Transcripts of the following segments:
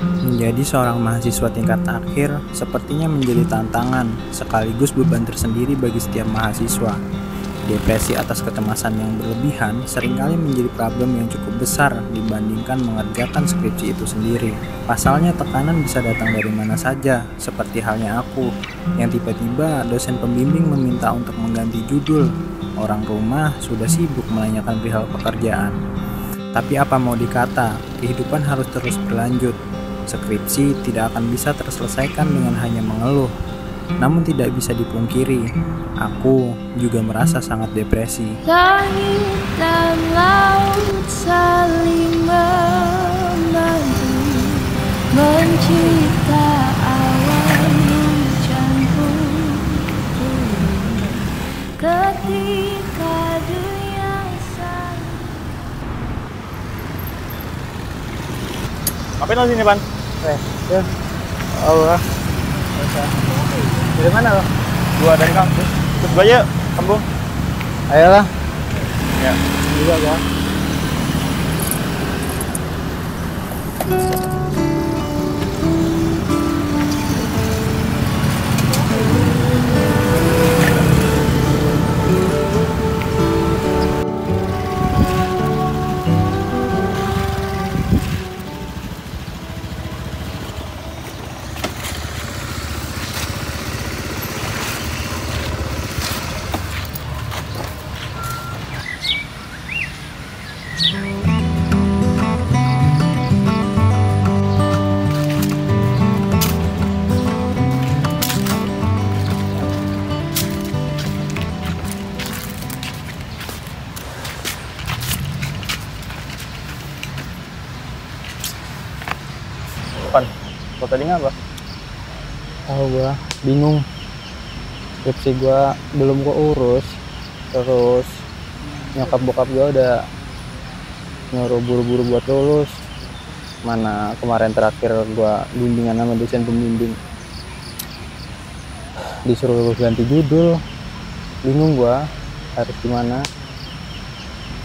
Menjadi seorang mahasiswa tingkat akhir sepertinya menjadi tantangan sekaligus beban tersendiri bagi setiap mahasiswa. Depresi atas kecemasan yang berlebihan seringkali menjadi problem yang cukup besar dibandingkan mengerjakan skripsi itu sendiri. Pasalnya tekanan bisa datang dari mana saja, seperti halnya aku, yang tiba-tiba dosen pembimbing meminta untuk mengganti judul. Orang rumah sudah sibuk menanyakan perihal pekerjaan. Tapi apa mau dikata, kehidupan harus terus berlanjut. Skripsi tidak akan bisa terselesaikan dengan hanya mengeluh. Namun tidak bisa dipungkiri, aku juga merasa sangat depresi. Langit dan laut saling membantu mencipta awan hujan pun turun ketika dunia saling. Ngapain lo sini, Pan? Ya, Allah. Dari mana lo? Gua dari kampus. Ikut gua aja, kampung. Ayolah. Ya. Juga ya. Pan, lo tadi ngapa? Tahu gua bingung. Skripsi gua belum gua urus. Terus nyokap bokap gua udah nyuruh buru-buru buat lulus. Mana kemarin terakhir gua bimbingan sama dosen pembimbing disuruh ganti judul. Bingung gua harus gimana.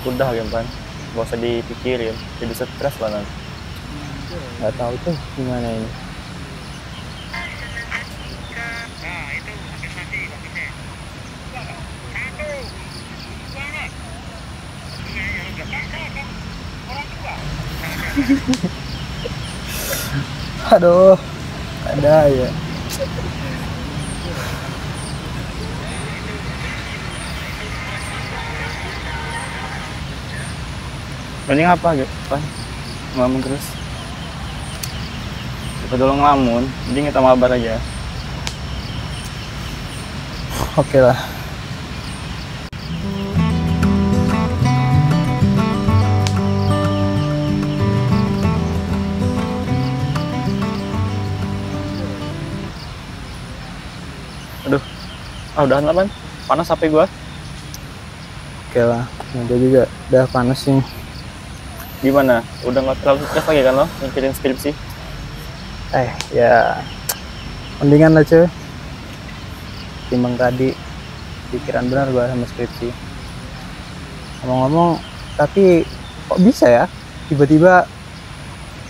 Udah, ya, Pan. Gak usah dipikirin, jadi stres lah nanti. Nggak tahu tuh gimana ini. Aduh, ada ya. Ini ngapa gitu, Pan? Ngelamun terus. Kita dulu ngelamun, jadi kita mabar aja. Oke lah. Aduh, udahan lah, Pan. Panas HP gua. Oke lah. Udah juga udah panas nih. Gimana? Udah nggak terlalu stres lagi kan lo mikirin skripsi? Ya mendingan lah cuy. Timbang tadi pikiran benar gua sama skripsi. Ngomong-ngomong, tapi kok bisa ya tiba-tiba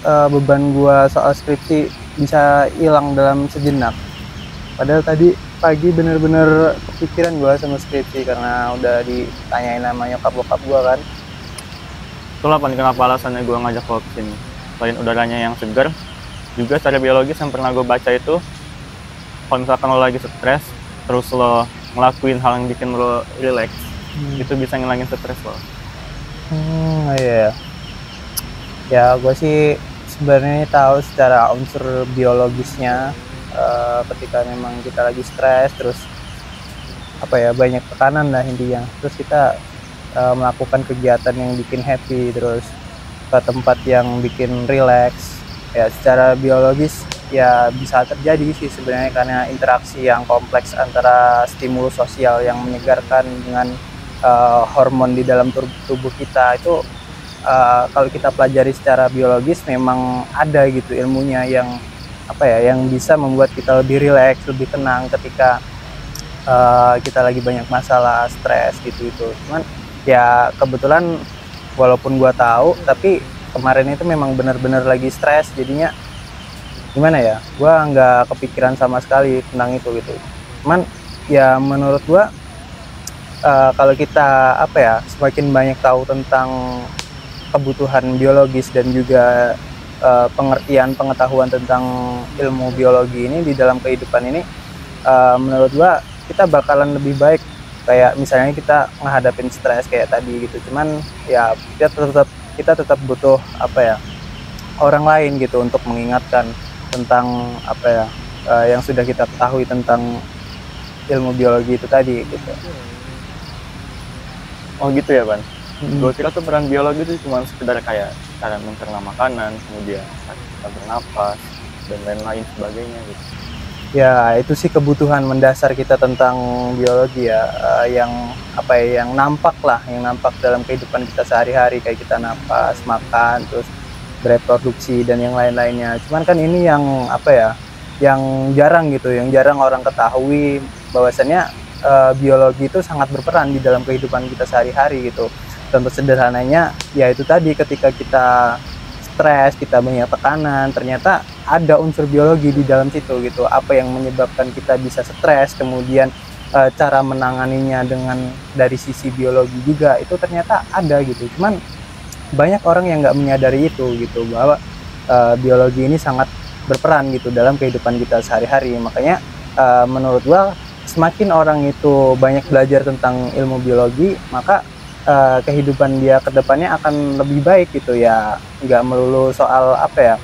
beban gua soal skripsi bisa hilang dalam sejenak. Padahal tadi pagi bener-bener kepikiran gua sama skripsi karena udah ditanyain sama nyokap bokap gua kan. Itulah, Pan, kenapa alasannya gue ngajak lo kesini. Selain udaranya yang segar, juga secara biologis yang pernah gue baca itu, kalau misalkan lo lagi stres, terus lo ngelakuin hal yang bikin lo relax, itu bisa ngilangin stres lo. Iya. Ya gue sih sebenarnya tahu secara unsur biologisnya ketika memang kita lagi stres, terus banyak tekanan lah intinya. Terus kita melakukan kegiatan yang bikin happy, terus ke tempat yang bikin relax, ya secara biologis ya bisa terjadi sih sebenarnya karena interaksi yang kompleks antara stimulus sosial yang menyegarkan dengan hormon di dalam tubuh kita itu kalau kita pelajari secara biologis memang ada gitu ilmunya yang yang bisa membuat kita lebih rileks, lebih tenang ketika kita lagi banyak masalah, stres gitu. Cuman ya kebetulan walaupun gua tahu, tapi kemarin itu memang benar-benar lagi stres, jadinya gimana ya, gue nggak kepikiran sama sekali tentang itu gitu. Cuman ya menurut gue kalau kita apa ya, semakin banyak tahu tentang kebutuhan biologis dan juga pengertian pengetahuan tentang ilmu biologi ini di dalam kehidupan ini, menurut gua kita bakalan lebih baik. Kayak misalnya kita menghadapin stres kayak tadi gitu. Cuman ya kita tetap butuh apa ya, orang lain gitu untuk mengingatkan tentang apa ya, yang sudah kita ketahui tentang ilmu biologi itu tadi gitu. Oh gitu ya, Pan. Gue kira tuh peran biologi itu cuma sekedar kayak cara mencerna makanan, kemudian kita bernapas dan lain-lain sebagainya gitu. Ya itu sih kebutuhan mendasar kita tentang biologi ya, yang apa ya, yang nampak lah, yang nampak dalam kehidupan kita sehari-hari, kayak kita napas, makan, terus bereproduksi dan yang lain-lainnya. Cuman kan ini yang apa ya, yang jarang gitu, yang jarang orang ketahui bahwasannya biologi itu sangat berperan di dalam kehidupan kita sehari-hari gitu. Contoh sederhananya ya itu tadi, ketika kita stres, kita banyak tekanan, ternyata ada unsur biologi di dalam situ gitu. Apa yang menyebabkan kita bisa stres, kemudian cara menanganinya dengan dari sisi biologi juga itu ternyata ada gitu. Cuman banyak orang yang nggak menyadari itu gitu, bahwa biologi ini sangat berperan gitu dalam kehidupan kita sehari-hari. Makanya menurut gua semakin orang itu banyak belajar tentang ilmu biologi, maka kehidupan dia ke depannya akan lebih baik gitu ya. Nggak melulu soal apa ya,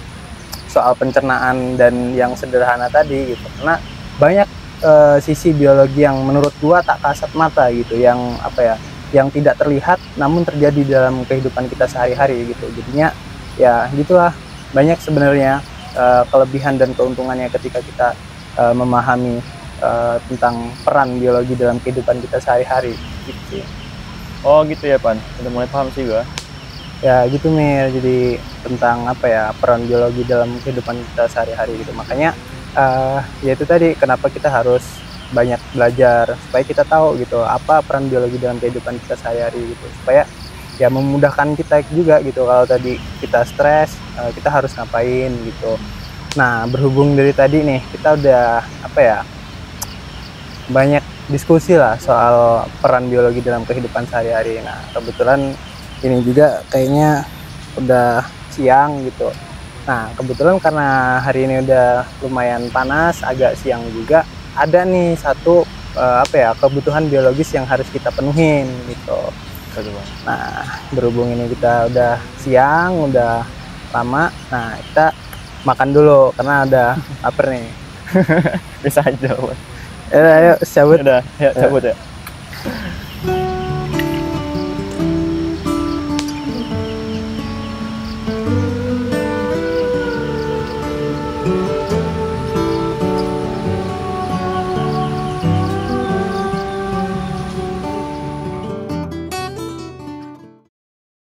soal pencernaan dan yang sederhana tadi gitu. Karena banyak sisi biologi yang menurut gua tak kasat mata gitu, yang apa ya, yang tidak terlihat namun terjadi dalam kehidupan kita sehari-hari gitu. Jadinya ya gitulah, banyak sebenarnya kelebihan dan keuntungannya ketika kita memahami tentang peran biologi dalam kehidupan kita sehari-hari gitu. Oh gitu ya, Pan. Udah mulai paham sih gua. Ya gitu Mir, jadi tentang apa ya, peran biologi dalam kehidupan kita sehari-hari gitu. Makanya ya itu tadi, kenapa kita harus banyak belajar supaya kita tahu gitu apa peran biologi dalam kehidupan kita sehari-hari gitu, supaya ya memudahkan kita juga gitu. Kalau tadi kita stres, kita harus ngapain gitu. Nah berhubung dari tadi nih kita udah apa ya, banyak diskusi lah soal peran biologi dalam kehidupan sehari-hari. Nah kebetulan ini juga kayaknya udah siang gitu. Nah kebetulan karena hari ini udah lumayan panas, agak siang juga, ada nih satu apa ya, kebutuhan biologis yang harus kita penuhin gitu. Nah berhubung ini kita udah siang, udah lama, nah kita makan dulu karena ada lapar nih. Bisa aja, Pan. Ayo cabut. Udah, ya cabut ya.